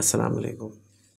अस्सलाम वालेकुम।